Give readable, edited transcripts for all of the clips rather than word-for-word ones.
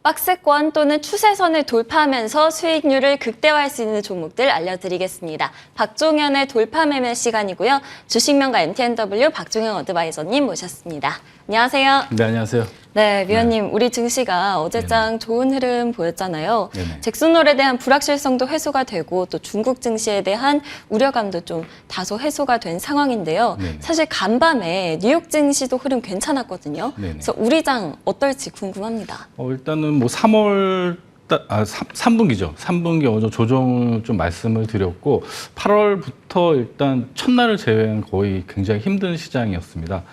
박스권 또는 추세선을 돌파하면서 수익률을 극대화할 수 있는 종목들 알려드리겠습니다. 박종현의 돌파 매매 시간이고요. 주식명가 MTNW 박종현 어드바이저님 모셨습니다. 안녕하세요. 네, 안녕하세요. 네, 위원님, 우리 증시가 어제장 좋은 흐름 보였잖아요. 잭슨홀에 대한 불확실성도 해소가 되고 또 중국 증시에 대한 우려감도 좀 다소 해소가 된 상황인데요. 사실 간밤에 뉴욕 증시도 흐름 괜찮았거든요. 그래서 우리 장 어떨지 궁금합니다. 일단은 뭐 3분기죠. 3분기 어제 조정을 좀 말씀을 드렸고 8월부터 일단 첫날을 제외한 거의 굉장히 힘든 시장이었습니다.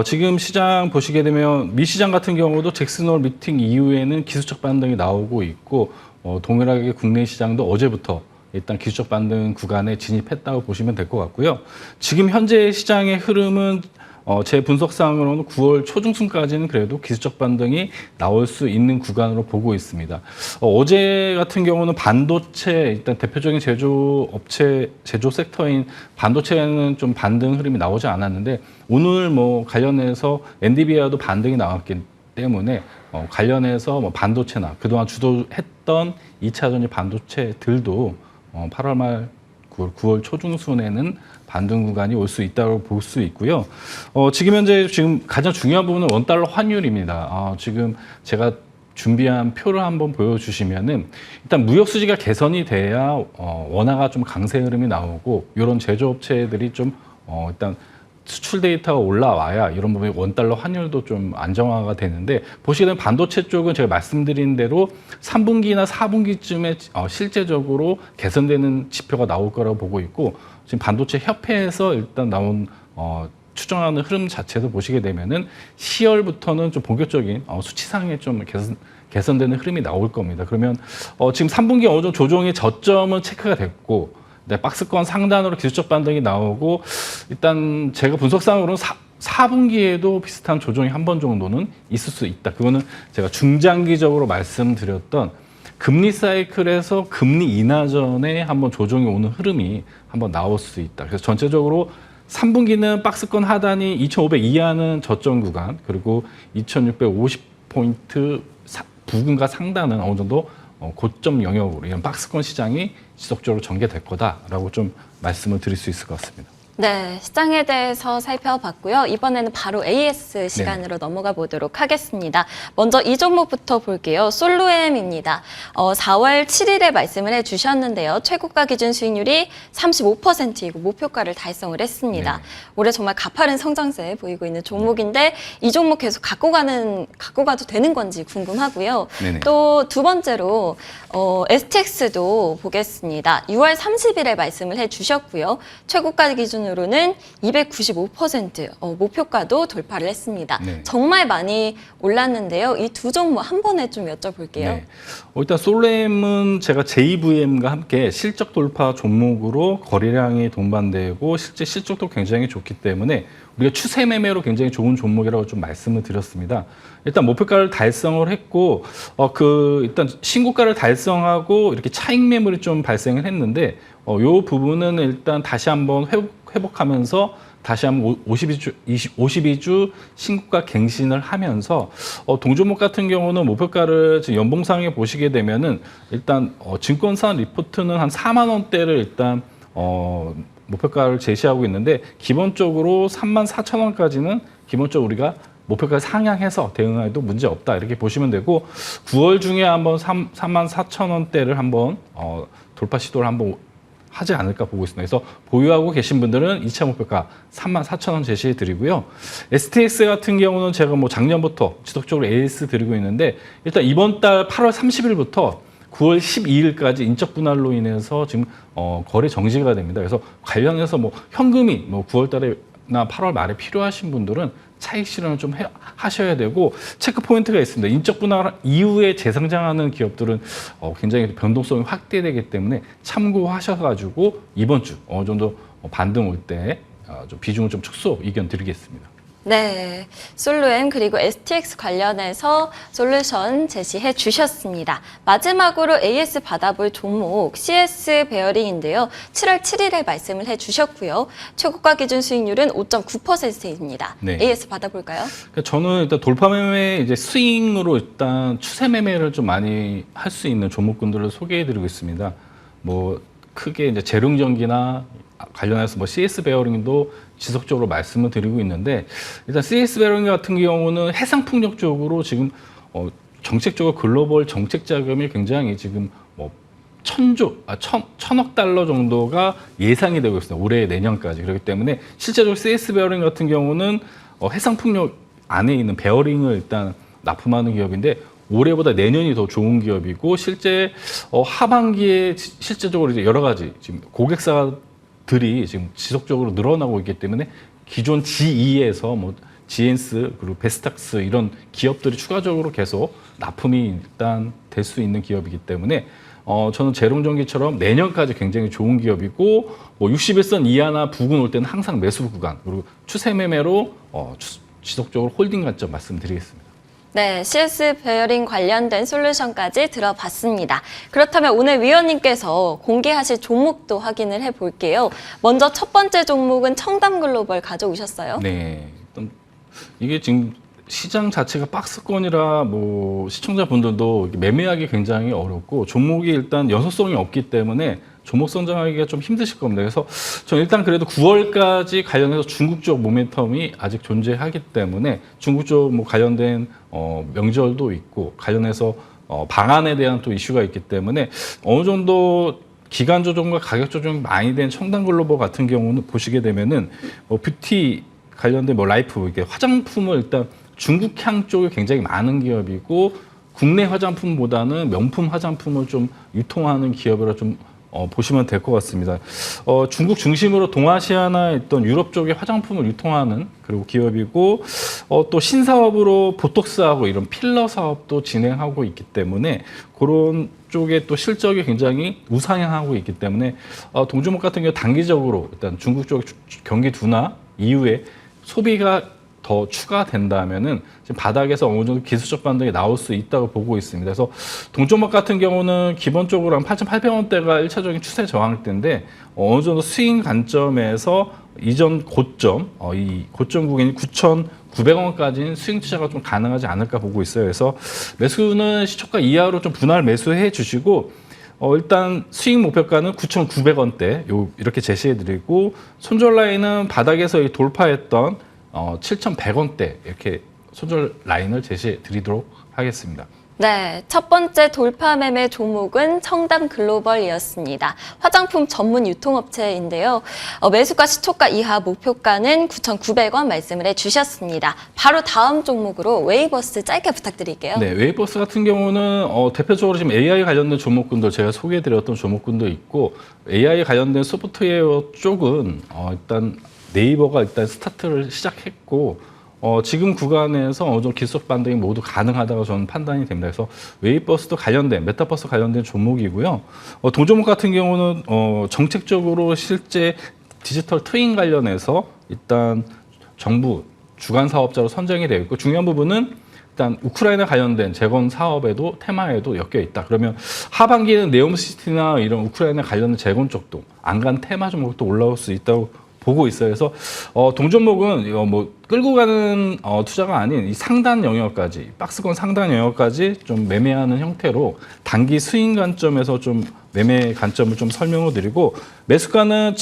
지금 시장 보시게 되면 미 시장 같은 경우도 잭슨홀 미팅 이후에는 기술적 반등이 나오고 있고 동일하게 국내 시장도 어제부터 일단 기술적 반등 구간에 진입했다고 보시면 될 것 같고요. 지금 현재 시장의 흐름은 제 분석상으로는 9월 초중순까지는 그래도 기술적 반등이 나올 수 있는 구간으로 보고 있습니다. 어제 같은 경우는 반도체, 일단 대표적인 제조 섹터인 반도체는 좀 반등 흐름이 나오지 않았는데 오늘 뭐 관련해서 엔비디아도 반등이 나왔기 때문에 관련해서 뭐 반도체나 그동안 주도했던 2차 전지 반도체들도 8월 말 9월 초중순에는 반등 구간이 올 수 있다고 볼 수 있고요. 지금 현재 가장 중요한 부분은 원달러 환율입니다. 지금 제가 준비한 표를 한번 보여주시면은 일단 무역 수지가 개선이 돼야 원화가 좀 강세 흐름이 나오고 이런 제조업체들이 좀 일단 수출 데이터가 올라와야 이런 부분에 원달러 환율도 좀 안정화가 되는데 보시게 되면 반도체 쪽은 제가 말씀드린 대로 3분기나 4분기쯤에 실제적으로 개선되는 지표가 나올 거라고 보고 있고 지금 반도체 협회에서 일단 나온 추정하는 흐름 자체도 보시게 되면은 10월부터는 좀 본격적인 수치상에 좀 개선되는 흐름이 나올 겁니다. 그러면 지금 3분기 어느 정도 조정의 저점은 체크가 됐고 박스권 상단으로 기술적 반등이 나오고 일단 제가 분석상으로는 4분기에도 비슷한 조정이 한 번 정도는 있을 수 있다. 그거는 제가 중장기적으로 말씀드렸던 금리 사이클에서 금리 인하 전에 한번 조정이 오는 흐름이 한번 나올 수 있다. 그래서 전체적으로 3분기는 박스권 하단이 2,500 이하는 저점 구간 그리고 2,650포인트 부근과 상단은 어느 정도 고점 영역으로 이런 박스권 시장이 지속적으로 전개될 거다라고 좀 말씀을 드릴 수 있을 것 같습니다. 네, 시장에 대해서 살펴봤고요. 이번에는 바로 AS 시간으로 넘어가 보도록 하겠습니다. 먼저 이 종목부터 볼게요. 솔루엠입니다. 4월 7일에 말씀을 해주셨는데요. 최고가 기준 수익률이 35%이고 목표가를 달성을 했습니다. 올해 정말 가파른 성장세 보이고 있는 종목인데 이 종목 계속 갖고 가도 되는 건지 궁금하고요. 또 두 번째로 STX도 보겠습니다. 6월 30일에 말씀을 해주셨고요. 최고가 기준으로는 295% 목표가도 돌파를 했습니다. 정말 많이 올랐는데요. 이 두 종목 한 번에 좀 여쭤볼게요. 일단 솔루엠은 제가 JVM과 함께 실적 돌파 종목으로 거래량이 동반되고 실제 실적도 굉장히 좋기 때문에 우리가 추세 매매로 굉장히 좋은 종목이라고 좀 말씀을 드렸습니다. 일단 목표가를 달성을 했고 일단 신고가를 달성하고 이렇게 차익 매물이 좀 발생을 했는데 요 부분은 일단 다시 한번 회복하면서 다시 한번 52주 신고가 갱신을 하면서 동종목 같은 경우는 목표가를 지금 연봉상에 보시게 되면은 일단 증권사 리포트는 한 4만 원대를 일단 목표가를 제시하고 있는데 기본적으로 34,000원까지는 기본적으로 우리가 목표가를 상향해서 대응해도 문제 없다 이렇게 보시면 되고 9월 중에 한번 34,000원대를 한번 돌파 시도를 한번 하지 않을까 보고 있습니다. 그래서 보유하고 계신 분들은 2차 목표가 34,000원 제시해 드리고요. STX 같은 경우는 제가 뭐 작년부터 지속적으로 AS 드리고 있는데 일단 이번 달 8월 30일부터 9월 12일까지 인적 분할로 인해서 지금 거래 정지가 됩니다. 그래서 관련해서 뭐 현금이 9월 달에나 8월 말에 필요하신 분들은 차익 실현을 좀 하셔야 되고 체크 포인트가 있습니다. 인적 분할 이후에 재상장하는 기업들은 굉장히 변동성이 확대되기 때문에 참고하셔가지고 이번 주 어느 정도 반등 올 때 비중을 좀 축소 의견 드리겠습니다. 네, 솔루엠 그리고 STX 관련해서 솔루션 제시해 주셨습니다. 마지막으로 AS 받아볼 종목 CS 베어링인데요. 7월 7일에 말씀을 해 주셨고요. 최고가 기준 수익률은 5.9%입니다. 네. AS 받아볼까요? 그러니까 저는 일단 돌파 매매 이제 스윙으로 일단 추세 매매를 좀 많이 할 수 있는 종목군들을 소개해드리고 있습니다. 뭐 크게 이제 재룡전기나 관련해서 뭐 CS 베어링도 지속적으로 말씀을 드리고 있는데, 일단 CS 베어링 같은 경우는 해상 풍력 쪽으로 지금 정책적으로 글로벌 정책 자금이 굉장히 지금 뭐 천억 달러 정도가 예상이 되고 있습니다. 올해 내년까지. 그렇기 때문에 실제로 CS 베어링 같은 경우는 해상 풍력 안에 있는 베어링을 일단 납품하는 기업인데, 올해보다 내년이 더 좋은 기업이고, 실제 하반기에 실제적으로 이제 여러 가지 지금 고객사들이 지금 지속적으로 늘어나고 있기 때문에 기존 GE에서 뭐 지엔스 그리고 베스탁스 이런 기업들이 추가적으로 계속 납품이 일단 될 수 있는 기업이기 때문에 저는 재룡전기처럼 내년까지 굉장히 좋은 기업이고, 뭐 61선 이하나 부근 올 때는 항상 매수 구간, 그리고 추세 매매로 지속적으로 홀딩 관점 말씀드리겠습니다. 네, CS 베어링 관련된 솔루션까지 들어봤습니다. 그렇다면 오늘 위원님께서 공개하실 종목도 확인을 해볼게요. 먼저 첫 번째 종목은 청담글로벌 가져오셨어요. 네, 일단 이게 지금 시장 자체가 박스권이라 뭐 시청자분들도 매매하기 굉장히 어렵고, 종목이 일단 연속성이 없기 때문에 종목 선정하기가 좀 힘드실 겁니다. 그래서 저는 일단 그래도 9월까지 관련해서 중국 쪽 모멘텀이 아직 존재하기 때문에 중국 쪽 뭐 관련된 명절도 있고, 관련해서 방안에 대한 또 이슈가 있기 때문에 어느 정도 기간 조정과 가격 조정이 많이 된 청담글로벌 같은 경우는 보시게 되면은 뷰티 관련된 뭐 라이프, 이게 화장품을 일단 중국향 쪽이 굉장히 많은 기업이고, 국내 화장품보다는 명품 화장품을 좀 유통하는 기업이라 좀 보시면 될 것 같습니다. 중국 중심으로 동아시아나 있던 유럽 쪽에 화장품을 유통하는 그리고 기업이고, 또 신사업으로 보톡스하고 이런 필러 사업도 진행하고 있기 때문에 그런 쪽에 또 실적이 굉장히 우상향하고 있기 때문에 동종목 같은 경우 단기적으로 일단 중국 쪽 경기 둔화 이후에 소비가 더 추가된다면은 지금 바닥에서 어느 정도 기술적 반등이 나올 수 있다고 보고 있습니다. 그래서 동종목 같은 경우는 기본적으로 한 8,800원대가 1차적인 추세 저항대인데, 어느 정도 스윙 관점에서 이전 고점, 이 고점 구간이 9,900원까지는 스윙 투자가 좀 가능하지 않을까 보고 있어요. 그래서 매수는 시초가 이하로 좀 분할 매수해 주시고, 일단 수익 목표가는 9,900원대 이렇게 제시해드리고, 손절 라인은 바닥에서 돌파했던 7,100원대 이렇게 손절 라인을 제시해 드리도록 하겠습니다. 네, 첫 번째 돌파 매매 종목은 청담글로벌이었습니다. 화장품 전문 유통업체인데요. 매수가 시초가 이하 목표가는 9,900원 말씀을 해주셨습니다. 바로 다음 종목으로 웨이버스 짧게 부탁드릴게요. 네, 웨이버스 같은 경우는 대표적으로 지금 AI 관련된 종목군들 제가 소개해드렸던 종목군도 있고, AI 관련된 소프트웨어 쪽은 일단 네이버가 일단 스타트를 시작했고, 지금 구간에서 어느 정도 기술적 반등이 모두 가능하다고 저는 판단이 됩니다. 그래서 웨이버스도 관련된, 메타버스 관련된 종목이고요. 동종목 같은 경우는 정책적으로 실제 디지털 트윈 관련해서 일단 정부 주관 사업자로 선정이 되어 있고, 중요한 부분은 일단 우크라이나 관련된 재건 사업에도 테마에도 엮여 있다. 그러면 하반기에는 네옴시티나 이런 우크라이나 관련된 재건 쪽도 안간 테마 종목도 올라올 수 있다고 보고 있어요. 그래서 동종목은 뭐 끌고 가는 투자가 아닌 이 상단 영역까지, 박스권 상단 영역까지 좀 매매하는 형태로 단기 스윙 관점에서 좀 매매 관점을 좀 설명을 드리고, 매수가는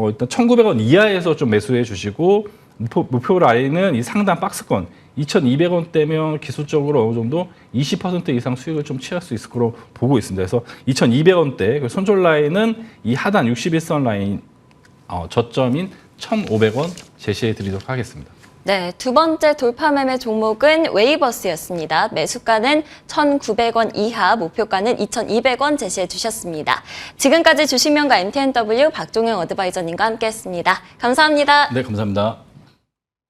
일단 1,900원 이하에서 좀 매수해 주시고, 목표 라인은 이 상단 박스권 2,200원대면 기술적으로 어느 정도 20% 이상 수익을 좀 취할 수 있을 거로 보고 있습니다. 그래서 2,200원대 손절 라인은 이 하단 61선 라인 저점인 1,500원 제시해 드리도록 하겠습니다. 네, 두 번째 돌파 매매 종목은 웨이버스였습니다. 매수가는 1,900원 이하, 목표가는 2,200원 제시해 주셨습니다. 지금까지 주식명가 MTNW 박종영 어드바이저님과 함께했습니다. 감사합니다. 네, 감사합니다.